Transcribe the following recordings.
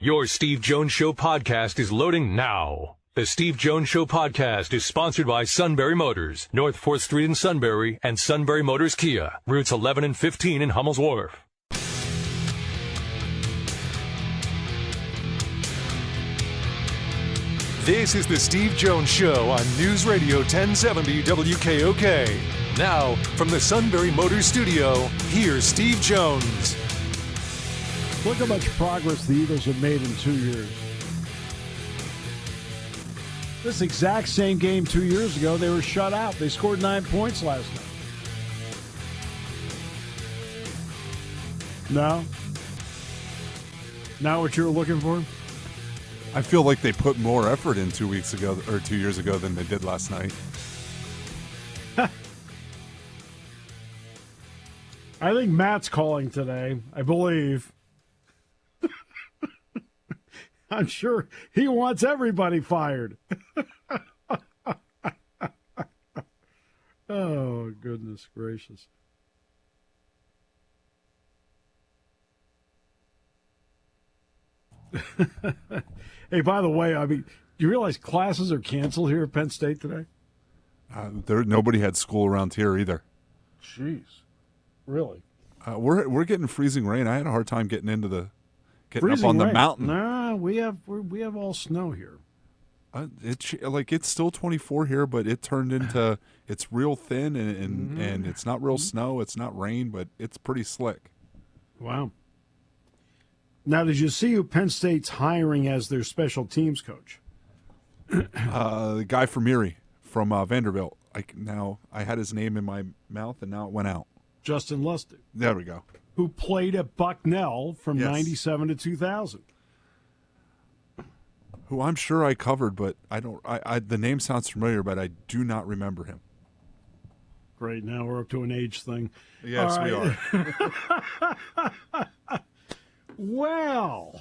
Your Steve Jones Show podcast is loading now. The Steve Jones Show podcast is sponsored by Sunbury Motors, North 4th Street in Sunbury, and Sunbury Motors Kia, routes 11 and 15 in Hummel's Wharf. This is the Steve Jones Show on News Radio 1070 WKOK. Now, from the Sunbury Motors Studio, here's Steve Jones. Look how much progress the Eagles have made in 2 years. This exact same game 2 years ago, they were shut out. They scored 9 points last night. No? Not what you were looking for? I feel like they put more effort in 2 weeks ago or 2 years ago than they did last night. I think Matt's calling today, I believe. I'm sure he wants everybody fired. Oh, goodness gracious. Hey, by the way, I mean, do you realize classes are canceled here at Penn State today? Nobody had school around here either. Jeez, really? We're getting freezing rain. I had a hard time getting up Freezing on the rain. mountain. Nah, we have all snow here. It's still 24 here, but it turned into it's real thin and it's not real snow. It's not rain, but it's pretty slick. Wow. Now, did you see who Penn State's hiring as their special teams coach? The guy from Erie, from Vanderbilt. I had his name in my mouth, and now it went out. Justin Lustig. There we go. Who played at Bucknell from Yes. 97 to 2000. Who I'm sure I covered, but I don't. The name sounds familiar, but I do not remember him. Great. Now we're up to an age thing. Yes, All we right. are. Well,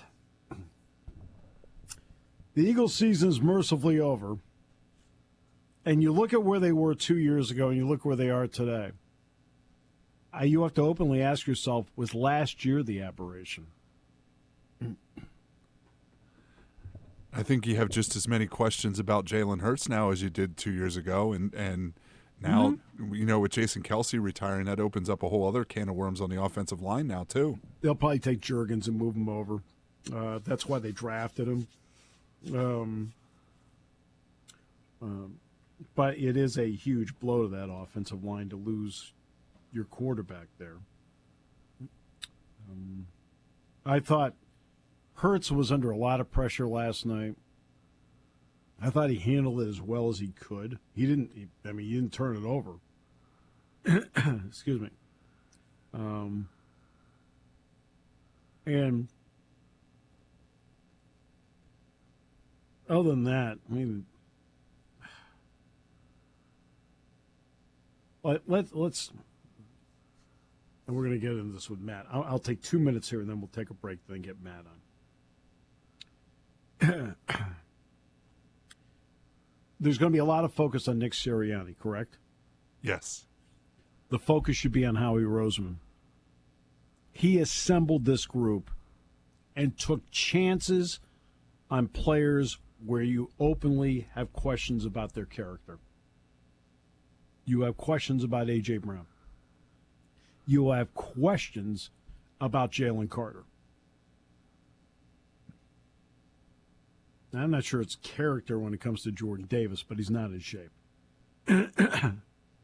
the Eagles' season is mercifully over. And you look at where they were 2 years ago and you look where they are today. You have to openly ask yourself, was last year the aberration? I think you have just as many questions about Jalen Hurts now as you did 2 years ago, and now with Jason Kelce retiring, that opens up a whole other can of worms on the offensive line now too. They'll probably take Juergens and move him over. That's why they drafted him. But it is a huge blow to that offensive line to lose your quarterback there. I thought Hurts was under a lot of pressure last night. I thought he handled it as well as he could. He didn't turn it over. Excuse me. And other than that, I mean, let's. And we're going to get into this with Matt. I'll take 2 minutes here, and then we'll take a break, then get Matt on. There's going to be a lot of focus on Nick Sirianni, correct? Yes. The focus should be on Howie Roseman. He assembled this group and took chances on players where you openly have questions about their character. You have questions about A.J. Brown. You have questions about Jalen Carter. Now, I'm not sure it's character when it comes to Jordan Davis, but he's not in shape.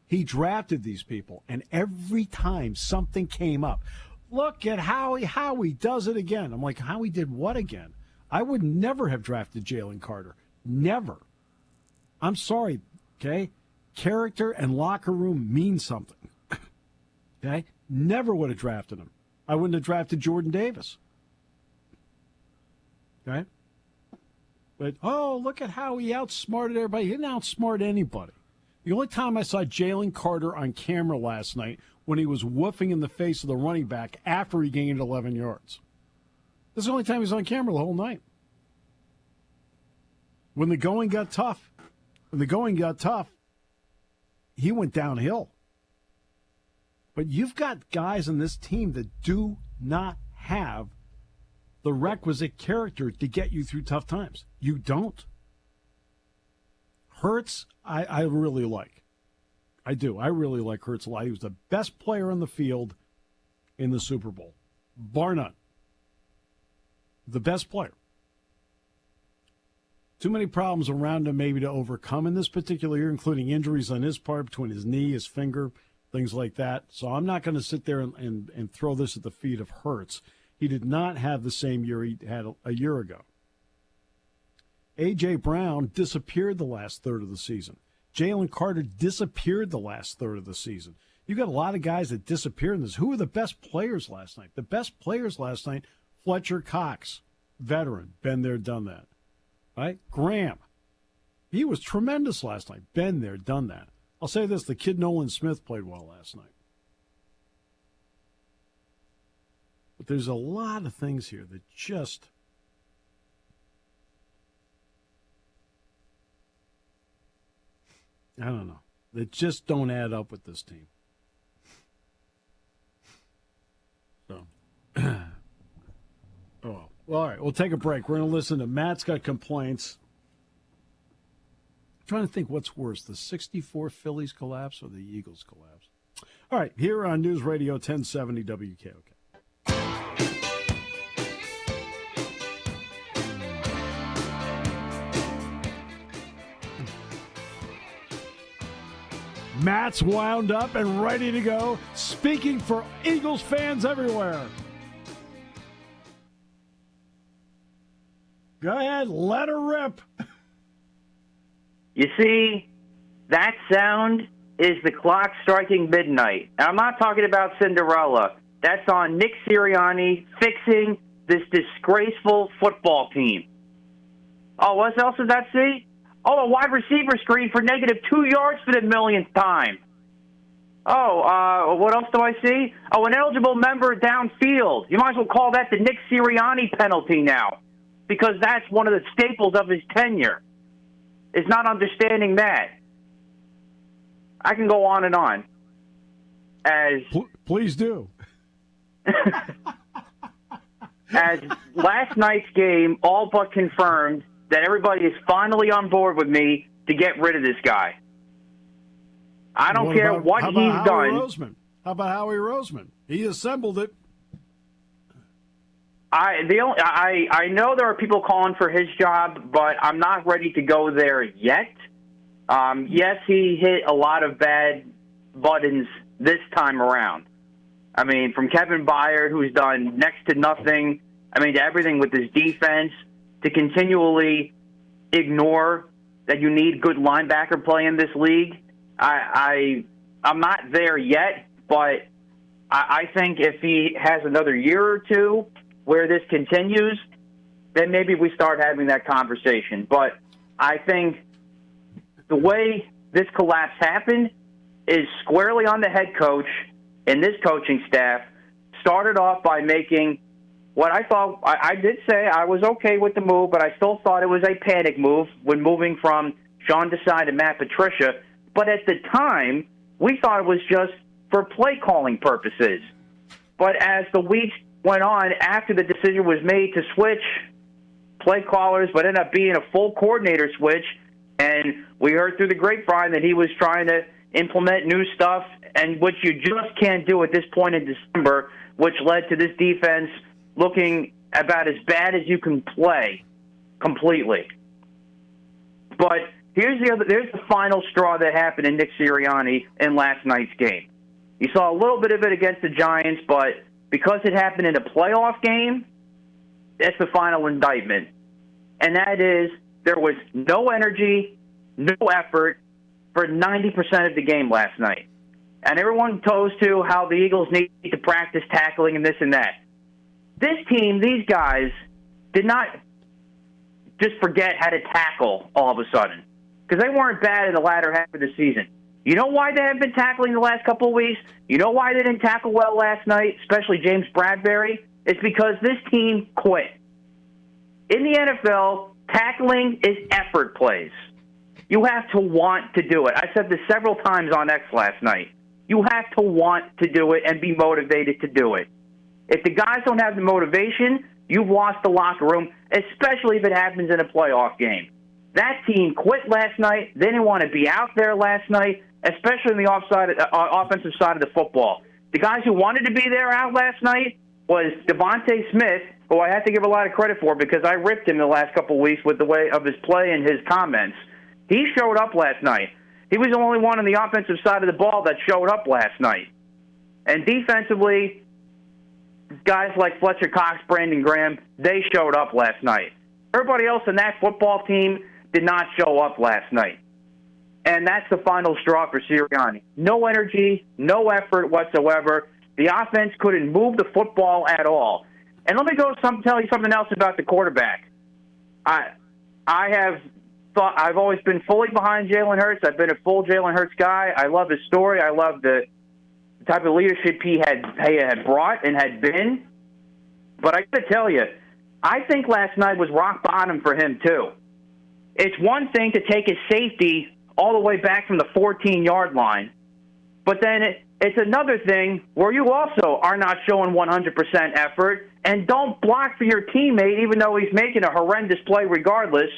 He drafted these people, and every time something came up, look at Howie. Howie does it again. I'm like, Howie did what again? I would never have drafted Jalen Carter. Never. I'm sorry, okay? Character and locker room mean something. Okay? Never would have drafted him. I wouldn't have drafted Jordan Davis. Okay? But, look at how he outsmarted everybody. He didn't outsmart anybody. The only time I saw Jalen Carter on camera last night when he was woofing in the face of the running back after he gained 11 yards. This is the only time he was on camera the whole night. When the going got tough, he went downhill. But you've got guys on this team that do not have the requisite character to get you through tough times. You don't. Hurts, I really like. I do. I really like Hurts a lot. He was the best player on the field in the Super Bowl, bar none. The best player. Too many problems around him maybe to overcome in this particular year, including injuries on his part, between his knee, his finger, things like that. So I'm not going to sit there and throw this at the feet of Hurts. He did not have the same year he had a year ago. A.J. Brown disappeared the last third of the season. Jalen Carter disappeared the last third of the season. You got a lot of guys that disappeared in this. Who were the best players last night? The best players last night, Fletcher Cox, veteran, been there, done that. Right? Graham, he was tremendous last night. Been there, done that. I'll say this, the kid Nolan Smith played well last night. But there's a lot of things here that just... I don't know. They just don't add up with this team. So, oh well. All right, we'll take a break. We're going to listen to Matt's got complaints. I'm trying to think what's worse, the 64 Phillies collapse or the Eagles collapse. All right, here on News Radio 1070 WKOK. Matt's wound up and ready to go, speaking for Eagles fans everywhere. Go ahead, let her rip. You see, that sound is the clock striking midnight. And I'm not talking about Cinderella. That's on Nick Sirianni fixing this disgraceful football team. Oh, what else does that see? Oh, a wide receiver screen for -2 yards for the millionth time. Oh, what else do I see? Oh, an eligible member downfield. You might as well call that the Nick Sirianni penalty now, because that's one of the staples of his tenure, is not understanding that. I can go on and on. Please do. As last night's game all but confirmed that everybody is finally on board with me to get rid of this guy. I don't care what he's done. Roseman? How about Howie Roseman? He assembled it. I know there are people calling for his job, but I'm not ready to go there yet. Yes, he hit a lot of bad buttons this time around. I mean, from Kevin Byard, who's done next to nothing, to everything with his defense, to continually ignore that you need good linebacker play in this league. I'm not there yet, but I think if he has another year or two where this continues, then maybe we start having that conversation. But I think the way this collapse happened is squarely on the head coach and this coaching staff. Started off by making what I thought, I did say I was okay with the move, but I still thought it was a panic move when moving from Sean Desai to Matt Patricia. But at the time, we thought it was just for play calling purposes. But as the weeks went on, after the decision was made to switch play callers, but ended up being a full coordinator switch, and we heard through the grapevine that he was trying to implement new stuff, and which you just can't do at this point in December, which led to this defense looking about as bad as you can play completely. But there's the final straw that happened in Nick Sirianni in last night's game. You saw a little bit of it against the Giants, but because it happened in a playoff game, that's the final indictment. And that is there was no energy, no effort for 90% of the game last night. And everyone goes to how the Eagles need to practice tackling and this and that. This team, these guys, did not just forget how to tackle all of a sudden, because they weren't bad in the latter half of the season. You know why they haven't been tackling the last couple of weeks? You know why they didn't tackle well last night, especially James Bradbury? It's because this team quit. In the NFL, tackling is effort plays. You have to want to do it. I said this several times on X last night. You have to want to do it and be motivated to do it. If the guys don't have the motivation, you've lost the locker room, especially if it happens in a playoff game. That team quit last night. They didn't want to be out there last night, especially on the offensive side of the football. The guys who wanted to be there out last night was Devontae Smith, who I have to give a lot of credit for because I ripped him the last couple of weeks with the way of his play and his comments. He showed up last night. He was the only one on the offensive side of the ball that showed up last night. And defensively, guys like Fletcher Cox, Brandon Graham, they showed up last night. Everybody else in that football team did not show up last night. And that's the final straw for Sirianni. No energy, no effort whatsoever. The offense couldn't move the football at all. And let me tell you something else about the quarterback. I've always been fully behind Jalen Hurts. I've been a full Jalen Hurts guy. I love his story. I love the type of leadership he had brought and had been. But I got to tell you, I think last night was rock bottom for him too. It's one thing to take his safety all the way back from the 14-yard line, but then it's another thing where you also are not showing 100% effort and don't block for your teammate even though he's making a horrendous play regardless.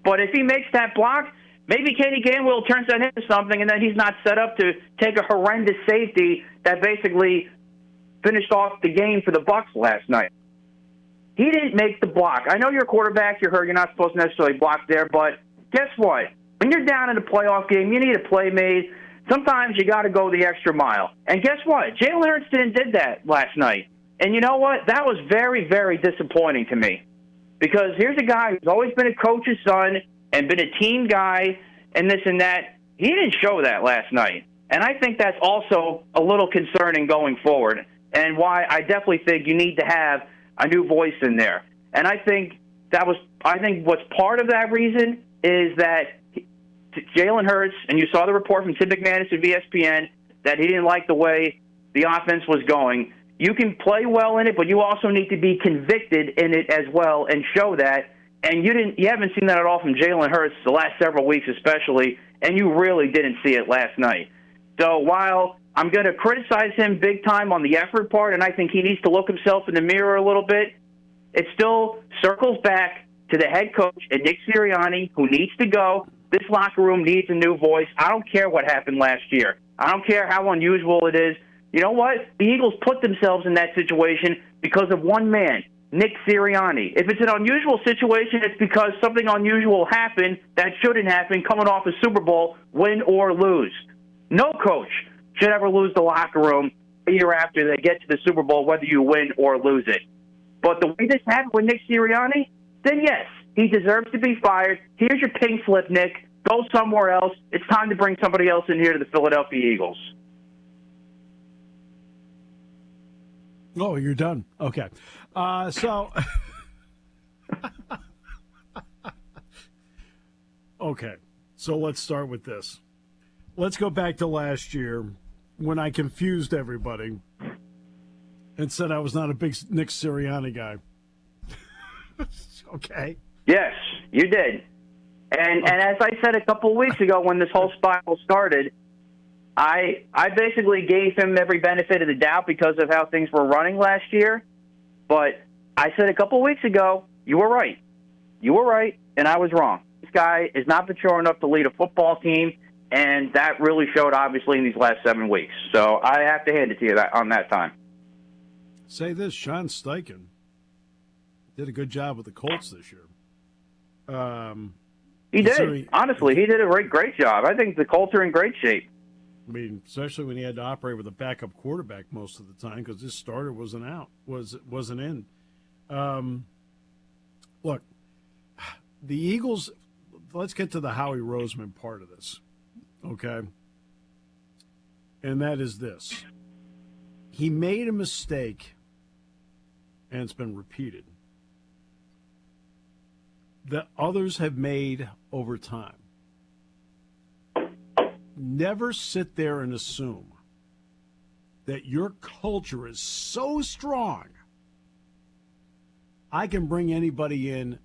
But if he makes that block, maybe Kenny Gainwell turns that into something and then he's not set up to take a horrendous safety that basically finished off the game for the Bucs last night. He didn't make the block. I know you're a quarterback, you're hurt, you're not supposed to necessarily block there, but guess what? When you're down in a playoff game, you need a play made. Sometimes you got to go the extra mile. And guess what? Jalen Hurts did that last night. And you know what? That was very, very disappointing to me. Because here's a guy who's always been a coach's son and been a team guy and this and that. He didn't show that last night. And I think that's also a little concerning going forward and why I definitely think you need to have a new voice in there. And I think what's part of that reason is that Jalen Hurts, and you saw the report from Tim McManus of ESPN that he didn't like the way the offense was going. You can play well in it, but you also need to be convicted in it as well and show that. And you haven't seen that at all from Jalen Hurts the last several weeks especially, and you really didn't see it last night. So while I'm going to criticize him big time on the effort part, and I think he needs to look himself in the mirror a little bit, it still circles back to the head coach and Nick Sirianni, who needs to go. This locker room needs a new voice. I don't care what happened last year. I don't care how unusual it is. You know what? The Eagles put themselves in that situation because of one man, Nick Sirianni. If it's an unusual situation, it's because something unusual happened that shouldn't happen coming off a Super Bowl, win or lose. No coach should ever lose the locker room a year after they get to the Super Bowl, whether you win or lose it. But the way this happened with Nick Sirianni, then yes, he deserves to be fired. Here's your pink slip, Nick. Go somewhere else. It's time to bring somebody else in here to the Philadelphia Eagles. Oh, you're done? Okay. Okay, so let's start with this. Let's go back to last year when I confused everybody and said I was not a big Nick Sirianni guy. Okay. Yes, you did. And as I said a couple of weeks ago when this whole spiral started, I basically gave him every benefit of the doubt because of how things were running last year. But I said a couple of weeks ago, you were right. You were right, and I was wrong. This guy is not mature enough to lead a football team, and that really showed, obviously, in these last 7 weeks. So I have to hand it to you on that time. Say this, Sean Steichen did a good job with the Colts this year. He did. Honestly, he did a great job. I think the Colts are in great shape. I mean, especially when he had to operate with a backup quarterback most of the time because his starter wasn't in. Look, the Eagles. Let's get to the Howie Roseman part of this, okay? And that is this: he made a mistake, and it's been repeated, that others have made over time. Never sit there and assume that your culture is so strong, I can bring anybody in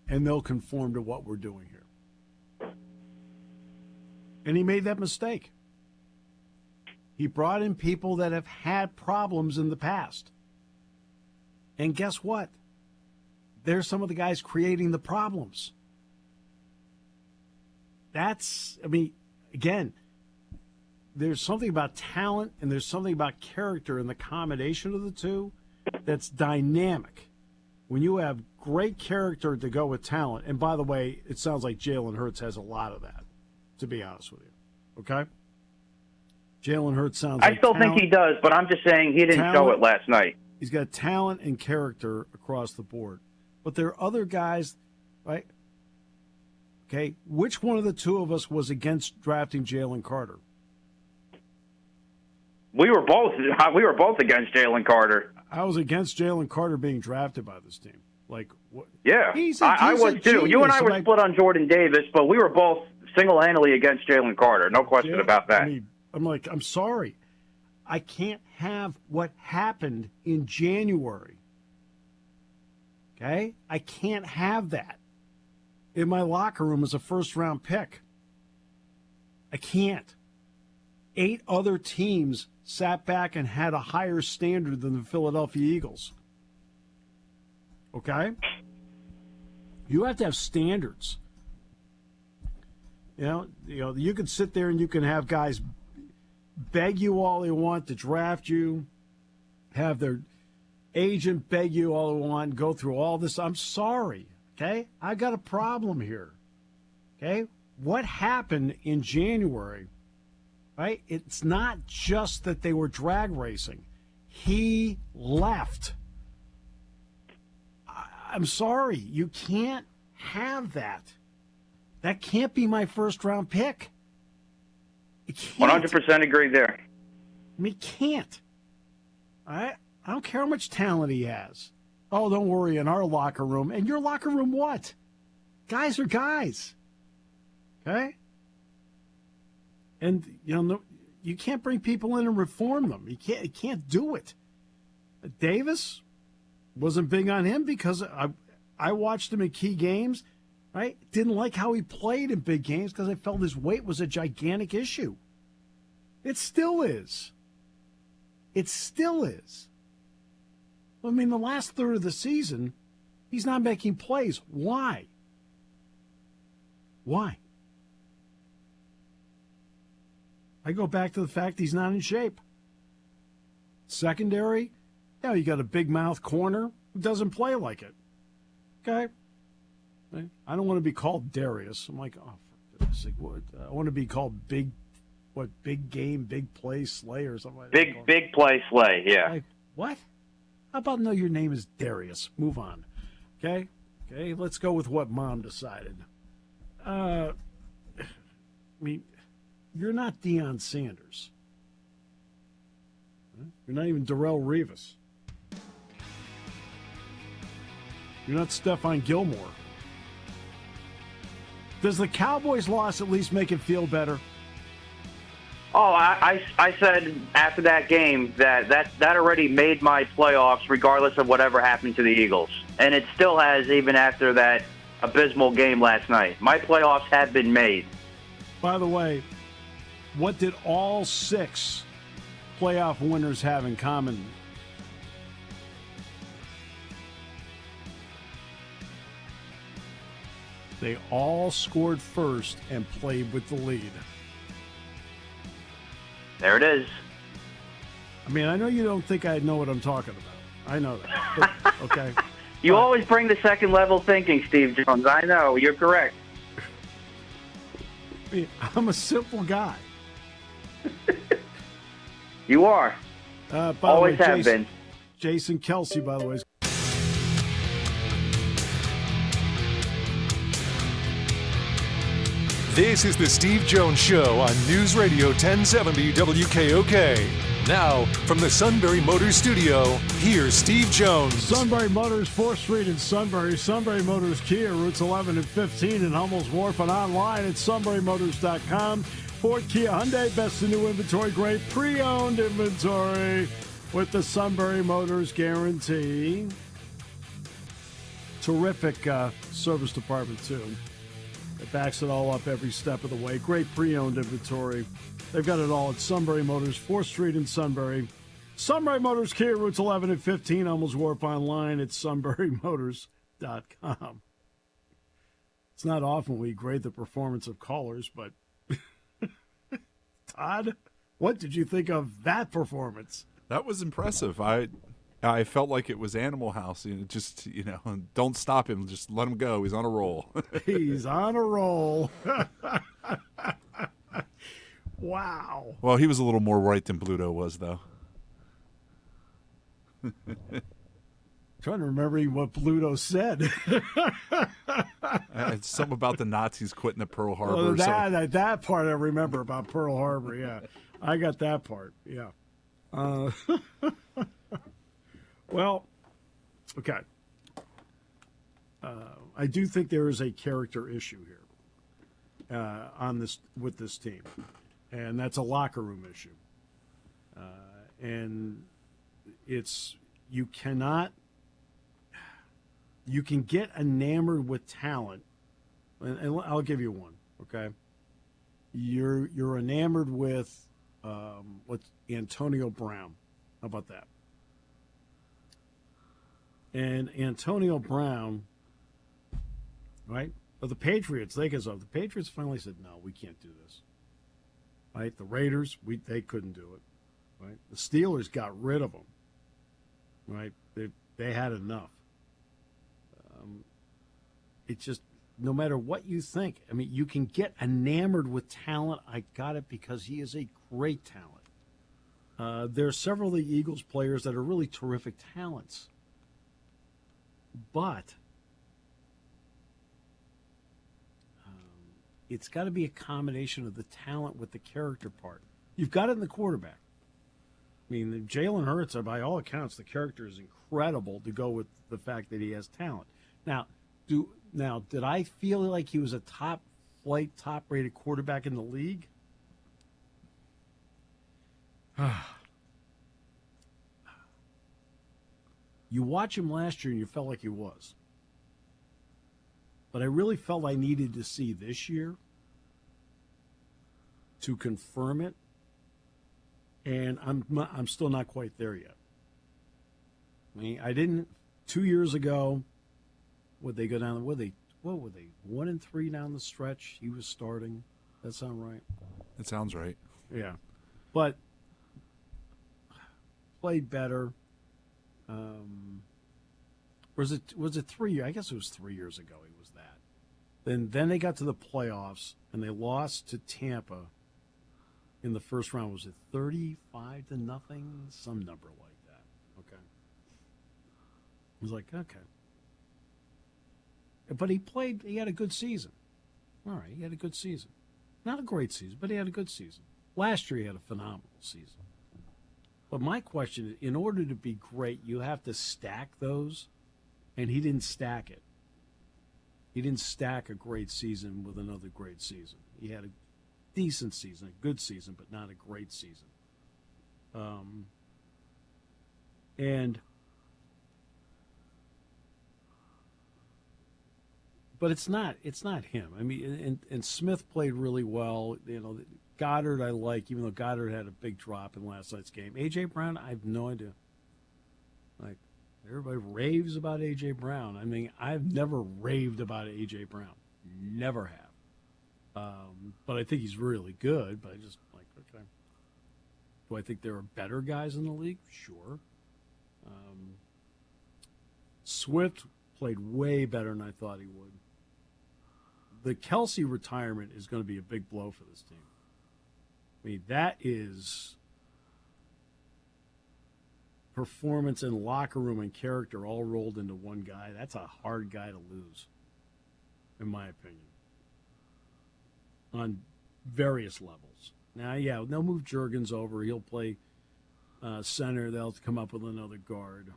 and they'll conform to what we're doing here. And he made that mistake. He brought in people that have had problems in the past. And guess what? They're some of the guys creating the problems. Again, there's something about talent and there's something about character in the combination of the two that's dynamic. When you have great character to go with talent, and by the way, it sounds like Jalen Hurts has a lot of that, to be honest with you. Okay? Jalen Hurts sounds like I still think he does, but I'm just saying he didn't show it last night. He's got talent and character across the board. But there are other guys, right? Okay, which one of the two of us was against drafting Jalen Carter? We were both against Jalen Carter. I was against Jalen Carter being drafted by this team. Like, what? Yeah, I was too. You and I were split on Jordan Davis, but we were both single-handedly against Jalen Carter. No question about that. I'm sorry. I can't have what happened in January. Okay? I can't have that in my locker room as a first-round pick. I can't. 8 other teams sat back and had a higher standard than the Philadelphia Eagles. Okay? You have to have standards. You know, you can sit there and you can have guys beg you all they want to draft you, have their agent beg you all they want, go through all this. I'm sorry, okay? I got a problem here, okay? What happened in January, right? It's not just that they were drag racing. He left. I'm sorry. You can't have that. That can't be my first-round pick. 100% agree there. I mean, can't. I don't care how much talent he has. Oh, don't worry, in our locker room. And your locker room what? Guys are guys. Okay? And, you can't bring people in and reform them. You can't do it. Davis, wasn't big on him because I watched him in key games. Right? Didn't like how he played in big games because I felt his weight was a gigantic issue. It still is. It still is. I mean, the last third of the season, he's not making plays. Why? Why? I go back to the fact he's not in shape. Secondary, you got a big mouth corner who doesn't play like it. Okay? I don't want to be called Darius. I'm like, oh, for goodness sake, what? I want to be called big game, big play Slay or something like that. Big play Slay, yeah. Like, what? How about no, your name is Darius? Move on. Okay, let's go with what Mom decided. I mean, you're not Deion Sanders. You're not even Darrelle Revis. You're not Stephon Gilmore. Does the Cowboys' loss at least make it feel better? Oh, I said after that game that already made my playoffs regardless of whatever happened to the Eagles. And it still has even after that abysmal game last night. My playoffs have been made. By the way, what did all 6 playoff winners have in common? They all scored first and played with the lead. There it is. I mean, I know you don't think I know what I'm talking about. I know that. But, okay. You always bring the second-level thinking, Steve Jones. I know. You're correct. I mean, I'm a simple guy. You are. Always way, have been. Jason Kelsey, by the way, is This is the Steve Jones Show on News Radio 1070 WKOK. Now, from the Sunbury Motors Studio, here's Steve Jones. Sunbury Motors, 4th Street in Sunbury. Sunbury Motors Kia, routes 11 and 15 in Hummel's Wharf, and online at sunburymotors.com. Ford, Kia, Hyundai, best in new inventory, great pre-owned inventory with the Sunbury Motors guarantee. Terrific service department, too. It backs it all up every step of the way. Great pre-owned inventory. They've got it all at Sunbury Motors, 4th Street in Sunbury. Sunbury Motors Kia, routes 11 and 15, almost warp online at sunburymotors.com. It's not often we grade the performance of callers, but Todd, what did you think of that performance? That was impressive. I felt like it was Animal House. Just don't stop him. Just let him go. He's on a roll. He's on a roll. Wow. Well, he was a little more right than Bluto was, though. Trying to remember what Bluto said. It's something about the Nazis quitting at Pearl Harbor. Well, that part I remember about Pearl Harbor, yeah. I got that part, yeah. Well, okay. I do think there is a character issue here with this team, and that's a locker room issue. And you can get enamored with talent, and I'll give you one. Okay, you're enamored with Antonio Brown. How about that? And Antonio Brown, right? But the Patriots, the Patriots finally said, no, we can't do this. Right? The Raiders, they couldn't do it. Right? The Steelers got rid of them. Right? They had enough. It's just, no matter what you think, I mean, you can get enamored with talent. I got it because he is a great talent. There are several of the Eagles players that are really terrific talents. But it's got to be a combination of the talent with the character part. You've got it in the quarterback. I mean, Jalen Hurts, by all accounts, the character is incredible to go with the fact that he has talent. Now, did I feel like he was a top-flight, top-rated quarterback in the league? You watch him last year and you felt like he was. But I really felt I needed to see this year to confirm it. And I'm still not quite there yet. I mean, I didn't 2 years ago. Would they go down? What were they? 1-3 down the stretch. He was starting. That sound right? It sounds right. Yeah, but played better. Was it 3 years? I guess it was 3 years ago. He was that. Then they got to the playoffs and they lost to Tampa in the first round. Was it 35-0? Some number like that. Okay. I was like, okay. But he had a good season. All right, he had a good season. Not a great season, but he had a good season. Last year he had a phenomenal season. But my question is, in order to be great, you have to stack those, and he didn't stack it. He didn't stack a great season with another great season. He had a decent season, a good season, but not a great season. But it's not him. I mean, and Smith played really well. Goddard I like, even though Goddard had a big drop in last night's game. A.J. Brown, I have no idea. Like, everybody raves about A.J. Brown. I mean, I've never raved about A.J. Brown. Never have. But I think he's really good. But I just, like, okay. Do I think there are better guys in the league? Sure. Swift played way better than I thought he would. The Kelsey retirement is going to be a big blow for this team. I mean, that is performance and locker room and character all rolled into one guy. That's a hard guy to lose, in my opinion, on various levels. Now, yeah, they'll move Juergens over. He'll play center. They'll come up with another guard.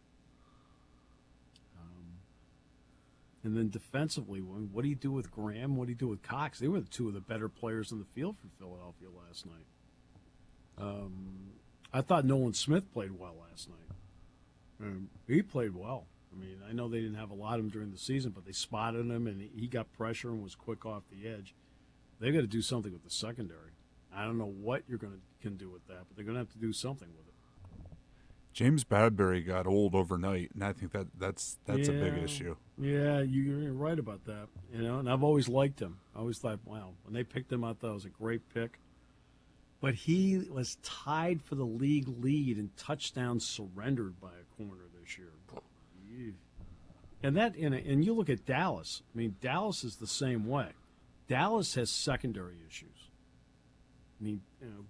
And then defensively, what do you do with Graham? What do you do with Cox? They were two of the better players in the field for Philadelphia last night. I thought Nolan Smith played well last night. He played well. I mean, I know they didn't have a lot of him during the season, but they spotted him, and he got pressure and was quick off the edge. They've got to do something with the secondary. I don't know what can do with that, but they're going to have to do something with it. James Bradbury got old overnight, and I think that's a big issue. Yeah, you're right about that. And I've always liked him. I always thought, wow, when they picked him up, that was a great pick. But he was tied for the league lead in touchdowns surrendered by a corner this year. And you look at Dallas. I mean, Dallas is the same way. Dallas has secondary issues. I mean,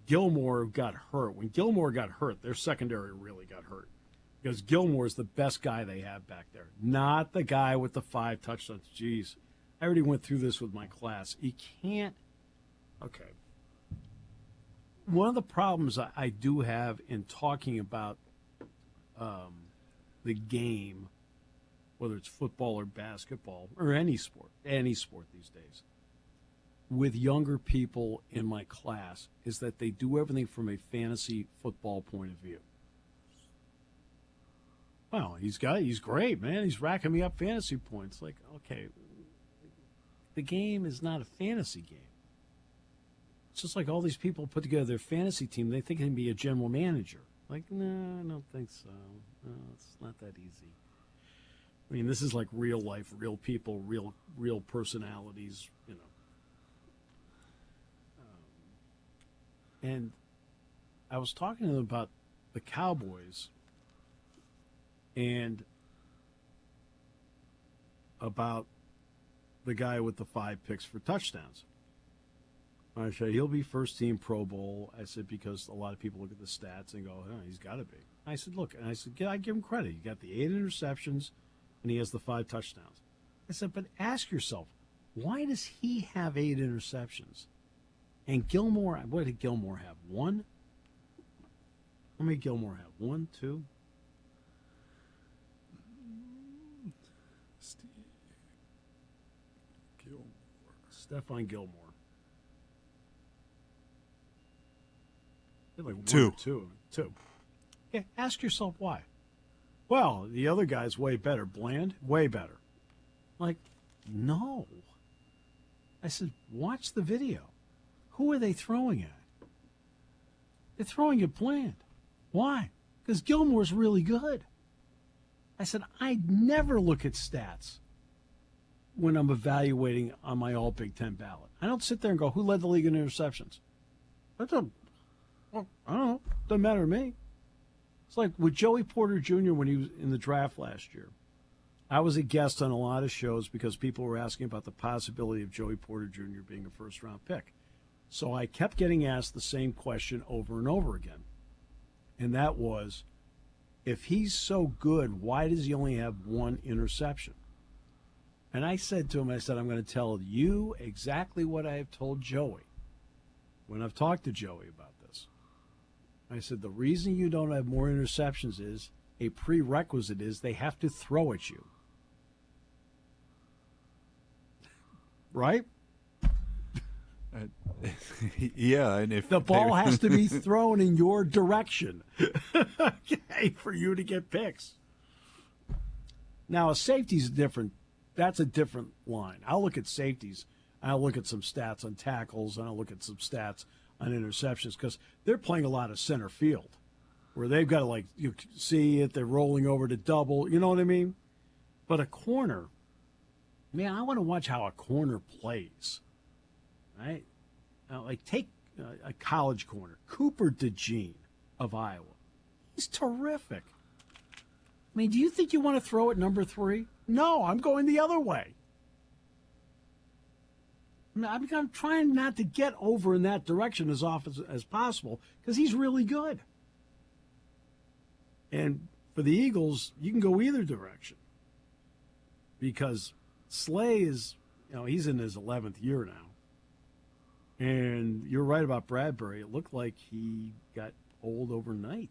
Gilmore got hurt. When Gilmore got hurt, their secondary really got hurt because Gilmore is the best guy they have back there, not the guy with the 5 touchdowns. Jeez, I already went through this with my class. You can't. Okay. One of the problems I do have in talking about the game, whether it's football or basketball or any sport these days, with younger people in my class is that they do everything from a fantasy football point of view. Well, he's great, man. He's racking me up fantasy points. Like, okay, the game is not a fantasy game. It's just like all these people put together their fantasy team. They think they can be a general manager. Like, no, I don't think so. No, it's not that easy. I mean, this is like real life, real people, real personalities, And I was talking to them about the Cowboys and about the guy with the 5 picks for touchdowns. I said, he'll be first-team Pro Bowl. I said, because a lot of people look at the stats and go, oh, he's got to be. I said, look, and I said, I give him credit. He got the 8 interceptions, and he has the 5 touchdowns. I said, but ask yourself, why does he have 8 interceptions? And Gilmore, what did Gilmore have? 1? How many Gilmore have? 1, 2? Steve Gilmore. Stephon Gilmore. Like 2. 1 or 2. Yeah, ask yourself why. Well, the other guy's way better. Bland, way better. Like, no. I said, watch the video. Who are they throwing at? They're throwing at Bland. Why? Because Gilmore's really good. I said, I never look at stats when I'm evaluating on my all Big Ten ballot. I don't sit there and go, who led the league in interceptions? I don't know. Doesn't matter to me. It's like with Joey Porter Jr. when he was in the draft last year. I was a guest on a lot of shows because people were asking about the possibility of Joey Porter Jr. being a first-round pick. So I kept getting asked the same question over and over again. And that was, if he's so good, why does he only have 1 interception? And I said to him, I'm going to tell you exactly what I have told Joey when I've talked to Joey about this. I said, the reason you don't have more interceptions is a prerequisite is they have to throw at you. Right? Yeah, and if the ball has to be thrown in your direction, okay, for you to get picks. Now, a safety's different. That's a different line. I'll look at safeties. I'll look at some stats on tackles, and I'll look at some stats on interceptions because they're playing a lot of center field, where they've got to you see it. They're rolling over to double. You know what I mean? But a corner, man, I want to watch how a corner plays. Right? Take a college corner, Cooper DeJean of Iowa. He's terrific. I mean, do you think you want to throw at number 3? No, I'm going the other way. I'm trying not to get over in that direction as often as possible because he's really good. And for the Eagles, you can go either direction because Slay is, he's in his 11th year now. And you're right about Bradbury. It looked like he got old overnight.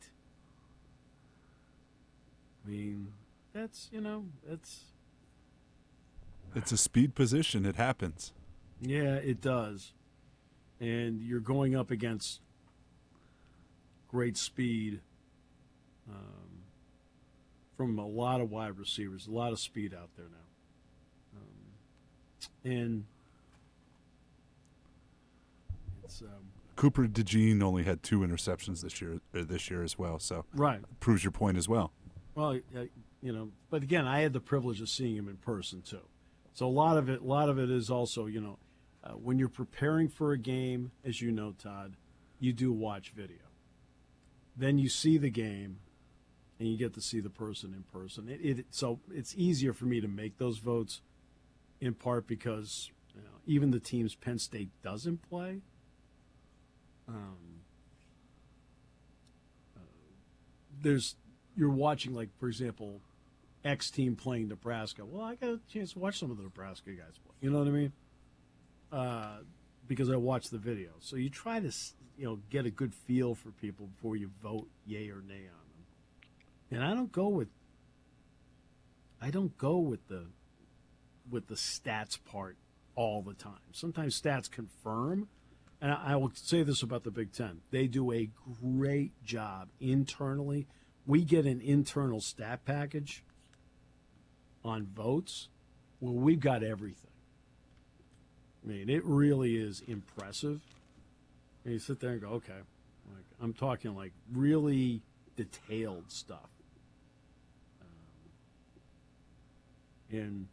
I mean, that's. It's a speed position. It happens. Yeah, it does. And you're going up against great speed from a lot of wide receivers, a lot of speed out there now. And Cooper DeJean only had 2 interceptions this year as well, so right. Proves your point as well. Well, but again, I had the privilege of seeing him in person too. So a lot of it is also, when you're preparing for a game, as you know, Todd, you do watch video. Then you see the game, and you get to see the person in person. So it's easier for me to make those votes, in part because even the teams Penn State doesn't play, you're watching, like, for example, X team playing Nebraska. Well, I got a chance to watch some of the Nebraska guys play. You know what I mean? Because I watched the video. So you try to, get a good feel for people before you vote yay or nay on them. And I don't go with the stats part all the time. Sometimes stats confirm. And I will say this about the Big Ten. They do a great job internally. We get an internal stat package on votes. Well, we've got everything. I mean, it really is impressive. And you sit there and go, okay. Like, I'm talking like really detailed stuff. And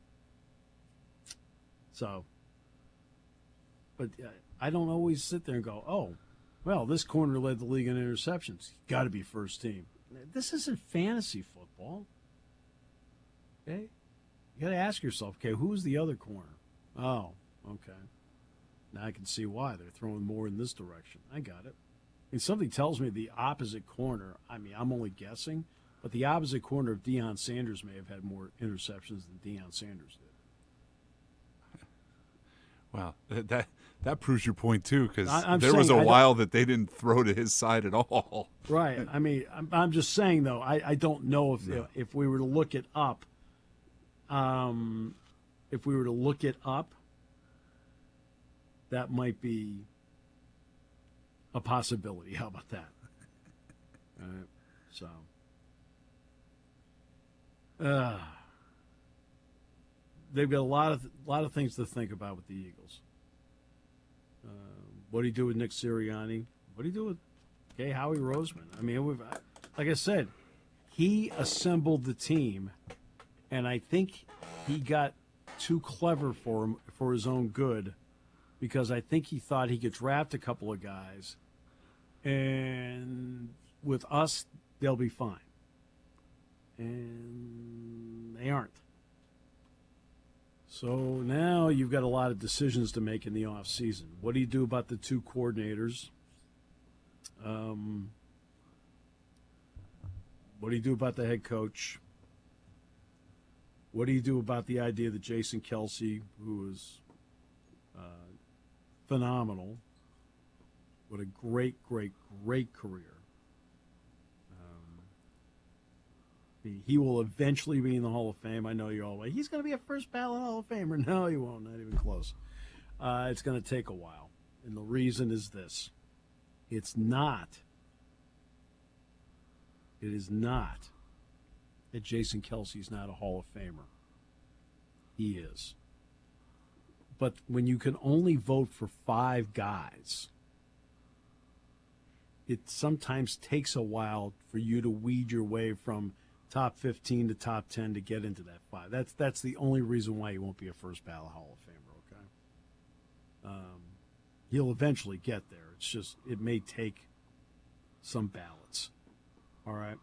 so, but I don't always sit there and go, oh, well, this corner led the league in interceptions. Got to be first team. This isn't fantasy football. Okay? You got to ask yourself, okay, who's the other corner? Oh, okay. Now I can see why. They're throwing more in this direction. I got it. And something tells me the opposite corner, I mean, I'm only guessing, but the opposite corner of Deion Sanders may have had more interceptions than Deion Sanders did. Wow, that proves your point, too, because there saying, was a while that they didn't throw to his side at all. Right. I mean, I'm just saying, though, I don't know if we were to look it up, that might be a possibility. How about that? All right. So, they've got a lot of things to think about with the Eagles. What do you do with Nick Sirianni? What do you do with Howie Roseman? I mean, like I said, he assembled the team, and I think he got too clever for his own good, because I think he thought he could draft a couple of guys, and with us, they'll be fine. And they aren't. So now you've got a lot of decisions to make in the offseason. What do you do about the 2 coordinators? What do you do about the head coach? What do you do about the idea that Jason Kelsey, who is phenomenal, what a great, great, great career. He will eventually be in the Hall of Fame. I know you're all like, he's going to be a first ballot Hall of Famer. No, he won't. Not even close. It's going to take a while. And the reason is this. It is not that Jason Kelsey's not a Hall of Famer. He is. But when you can only vote for 5 guys, it sometimes takes a while for you to weed your way from top 15 to top 10 to get into that 5. That's the only reason why he won't be a first ballot Hall of Famer, okay? He'll eventually get there. It's just, it may take some ballots, all right?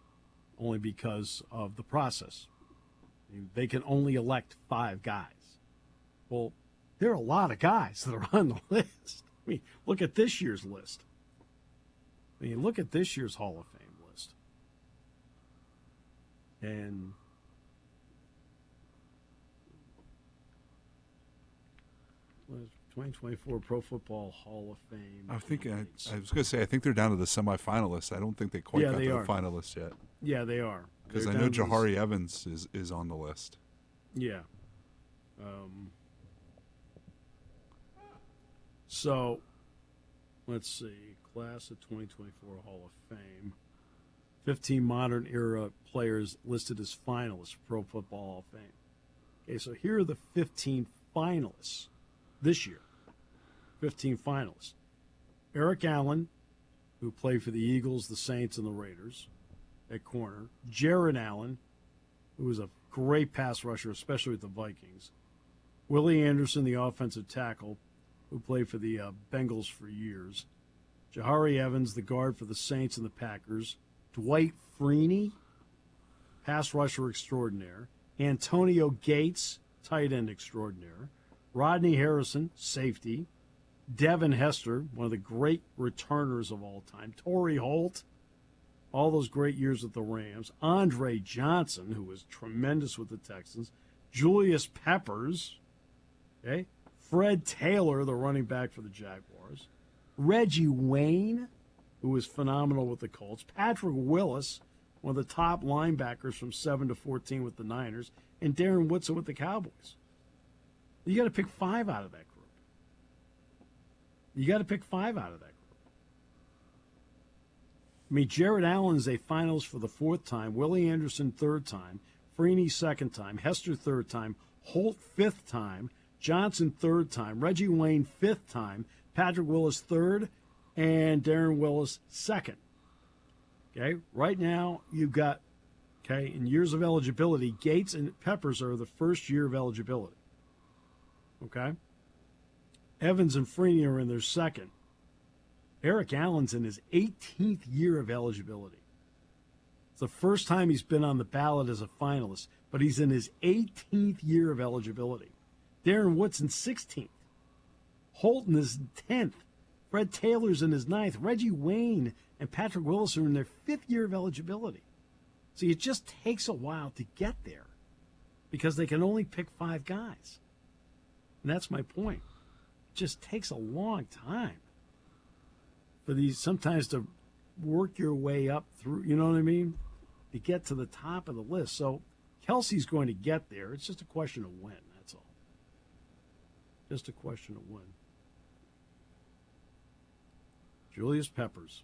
Only because of the process. I mean, they can only elect 5 guys. Well, there are a lot of guys that are on the list. I mean, look at this year's list. I mean, look at this year's Hall of Fame list. And what is 2024 Pro Football Hall of Fame? I was going to say, I think they're down to the semifinalists. I don't think they quite got to the finalists yet. Yeah, they are. Because I know Jahari Evans is on the list. Yeah. So, let's see. Class of 2024 Hall of Fame. 15 modern era players listed as finalists for Pro Football Hall of Fame. Okay, so here are the 15 finalists this year. 15 finalists. Eric Allen, who played for the Eagles, the Saints, and the Raiders at corner. Jared Allen, who was a great pass rusher, especially with the Vikings. Willie Anderson, the offensive tackle, who played for the Bengals for years. Jahari Evans, the guard for the Saints and the Packers. Dwight Freeney, pass rusher extraordinaire. Antonio Gates, tight end extraordinaire. Rodney Harrison, safety. Devin Hester, one of the great returners of all time. Torrey Holt, all those great years with the Rams. Andre Johnson, who was tremendous with the Texans. Julius Peppers, okay. Fred Taylor, the running back for the Jaguars. Reggie Wayne, who was phenomenal with the Colts. Patrick Willis, one of the top linebackers from 7 to 14 with the Niners. And Darren Woodson with the Cowboys. You got to pick 5 out of that group. You got to pick 5 out of that group. I mean, Jared Allen's a finalist for the 4th time. Willie Anderson, 3rd time. Freeney, 2nd time. Hester, 3rd time. Holt, 5th time. Johnson, 3rd time. Reggie Wayne, 5th time. Patrick Willis, 3rd. And Darren Willis, 2nd. Okay? Right now, you've got, okay, in years of eligibility, Gates and Peppers are the first year of eligibility. Okay? Evans and Freeney are in their 2nd. Eric Allen's in his 18th year of eligibility. It's the first time he's been on the ballot as a finalist, but he's in his 18th year of eligibility. Darren Woodson, 16th. Holton is 10th. Fred Taylor's in his 9th. Reggie Wayne and Patrick Willis are in their 5th year of eligibility. See, it just takes a while to get there because they can only pick 5 guys. And that's my point. It just takes a long time for these sometimes to work your way up through, you know what I mean, to get to the top of the list. So Kelsey's going to get there. It's just a question of when, that's all. Just a question of when. Julius Peppers.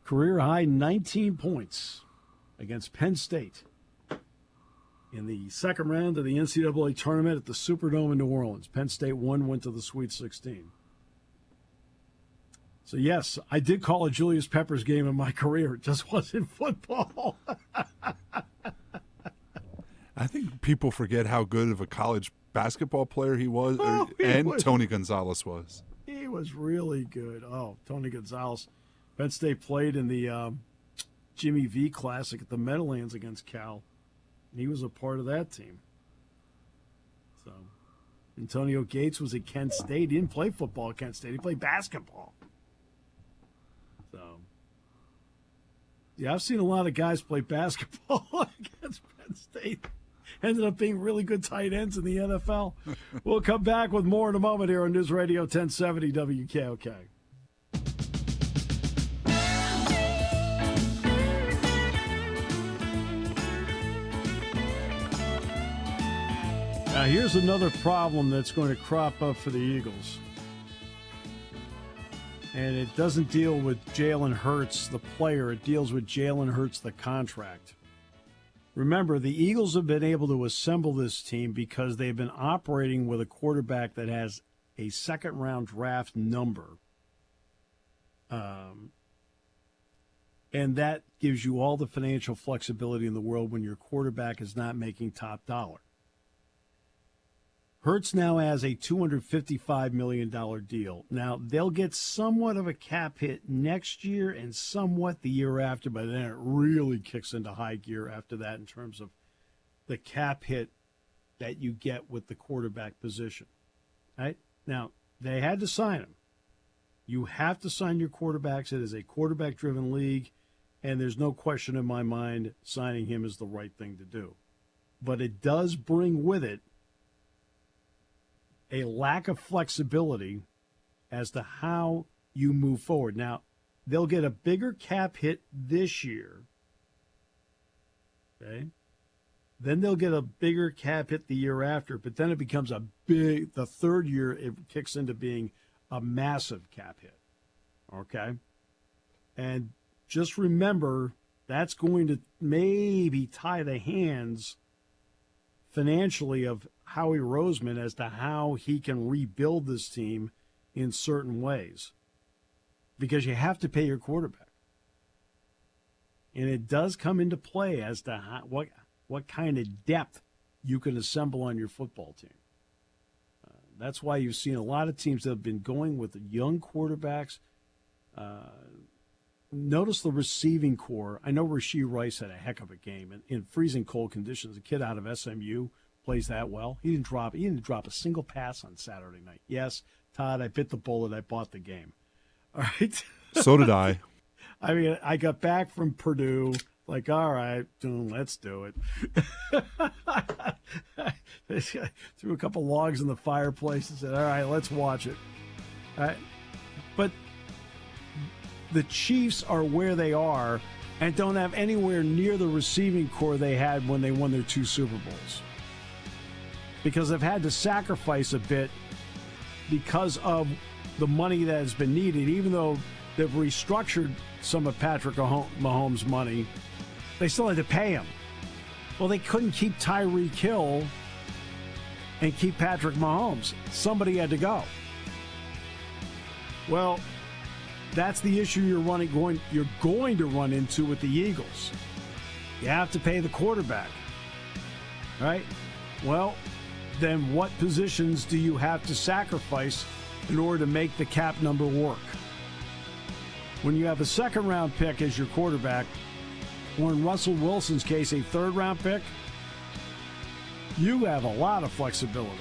Career high 19 points against Penn State in the 2nd round of the NCAA tournament at the Superdome in New Orleans. Penn State went to the Sweet 16. So, yes, I did call a Julius Peppers game in my career. It just wasn't football. I think people forget how good of a college basketball player he was, Tony Gonzalez was. He was really good. Oh, Tony Gonzalez. Penn State played in the Jimmy V Classic at the Meadowlands against Cal, and he was a part of that team. So, Antonio Gates was at Kent State. He didn't play football at Kent State. He played basketball. So, yeah, I've seen a lot of guys play basketball against Penn State. Ended up being really good tight ends in the NFL. We'll come back with more in a moment here on News Radio 1070 WKOK. Now, here's another problem that's going to crop up for the Eagles. And it doesn't deal with Jalen Hurts, the player. It deals with Jalen Hurts, the contract. Remember, the Eagles have been able to assemble this team because they've been operating with a quarterback that has a 2nd-round draft number. And that gives you all the financial flexibility in the world when your quarterback is not making top dollar. Hurts now has a $255 million deal. Now, they'll get somewhat of a cap hit next year and somewhat the year after, but then it really kicks into high gear after that in terms of the cap hit that you get with the quarterback position. Right? Now, they had to sign him. You have to sign your quarterbacks. It is a quarterback-driven league, and there's no question in my mind signing him is the right thing to do. But it does bring with it a lack of flexibility as to how you move forward. Now, they'll get a bigger cap hit this year. Okay? Then they'll get a bigger cap hit the year after, but then it becomes the 3rd year, it kicks into being a massive cap hit. Okay? And just remember, that's going to maybe tie the hands financially of Howie Roseman as to how he can rebuild this team in certain ways. because you have to pay your quarterback. And it does come into play as to what kind of depth you can assemble on your football team. That's why you've seen a lot of teams that have been going with young quarterbacks. Notice the receiving core. I know Rashee Rice had a heck of a game in freezing cold conditions. A kid out of SMU plays that well. He didn't drop a single pass on Saturday night. Yes, Todd, I bit the bullet. I bought the game. All right. So did I. I mean, I got back from Purdue. Like, all right, let's do it. Threw a couple logs in the fireplace and said, all right, let's watch it. All right. But the Chiefs are where they are and don't have anywhere near the receiving core they had when they won their 2 Super Bowls. Because they've had to sacrifice a bit because of the money that has been needed, even though they've restructured some of Patrick Mahomes' money. They still had to pay him. Well, they couldn't keep Tyreek Hill and keep Patrick Mahomes. Somebody had to go. Well, that's the issue you're going to run into with the Eagles. You have to pay the quarterback, right? Well, then what positions do you have to sacrifice in order to make the cap number work? When you have a second-round pick as your quarterback, or in Russell Wilson's case, a third-round pick, you have a lot of flexibility.